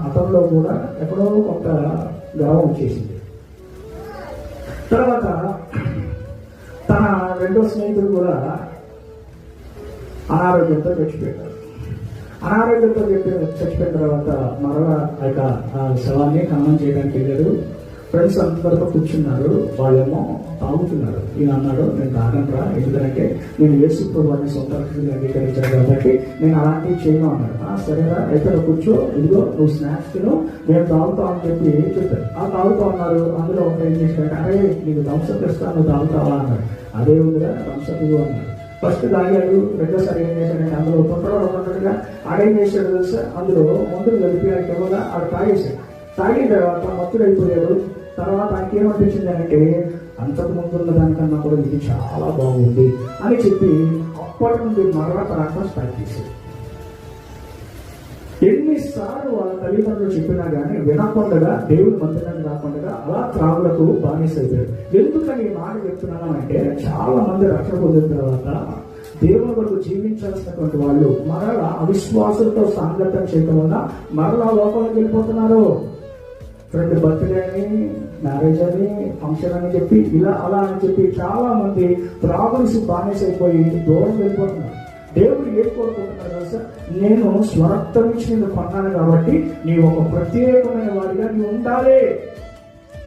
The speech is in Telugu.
అతనిలో కూడా ఎక్కడో కొంత గర్వం వచ్చేసింది. తర్వాత తన రెండో స్నేహితుడు కూడా అనారోగ్యంతో చచ్చిపోయాడు. అనారోగ్యంతో చచ్చిపోయిన తర్వాత మరలా ఆ శవాన్ని ఖననం చేయడానికి వెళ్ళాడు. ఫ్రెండ్స్ అందరితో కూర్చున్నారు, వాళ్ళేమో తాగుతున్నారు. ఈయన అన్నాడు, నేను తాగనరా, ఎందుకంటే నేను యేసు ప్రభువుని సొంత రక్షకుడిగా అంగీకరించాను కాబట్టి నేను అలాంటివి చేయను అన్నాడు. సరేరా, అయితే కూర్చో, ఇదిగో నువ్వు స్నాక్స్ తిను, నేను తాగుతావు అని చెప్పి చెప్పారు. తాగుతా ఉన్నారు. అందులో ఒక ఏం చేశాడు, అరే నీకు థమ్స్అప్ ఇస్తాను, నువ్వు తాగుతావా అన్నాడు. అదే ఉందిగా థమ్స్అప్ ఇవ్వు అన్నాడు. ఫస్ట్ తాగాడు. రెండోసారి ఏం చేశాడంటే అందులో తొందరగా ఆడేం చేశాడు తెలుసా, అందులో మందులు కలిపి ఆయనకి ఇవ్వగా ఆడు తాగేశాడు. తాగిన తర్వాత మత్తుడైపోయాడు. తర్వాత ఆయనకి ఏమనిపించింది అంటే, అంతకు ముందు ఉన్న దానికన్నా కూడా ఇది చాలా బాగుంది అని చెప్పి అప్పటి నుండి మరలా తాగడం స్టార్ట్ చేశాడు. ఎన్నిసార్లు వాళ్ళ తల్లిదండ్రులు చెప్పినా కానీ వినకుండా, దేవుడి మందిరాన్ని రాకుండా అలా త్రాగులకు బానిసైపోయాడు. ఎందుకని ఈ మాట చెప్తున్నాను అంటే, చాలా మంది రక్షణ పొందిన తర్వాత దేవుని కొరకు జీవించాల్సినటువంటి వాళ్ళు మరలా అవిశ్వాసులతో సాంగత్యం చేయడం వల్ల మరలా లోపలికి వెళ్ళిపోతున్నారు. ఫ్రెండ్ బర్త్డే అని, మ్యారేజ్ అని, ఫంక్షన్ అని చెప్పి ఇలా అలా అని చెప్పి చాలా మంది త్రాగులు బానిసైపోయి దూరం వెళ్ళిపోతున్నారు. దేవుడు ఏం కోరుకుంటున్నారు తెలుసా, నేను స్వరక్తం ఇచ్చి నిన్ను కొన్నాను కాబట్టి నీ ఒక ప్రత్యేకమైన వాడిగా నీవు ఉండాలి.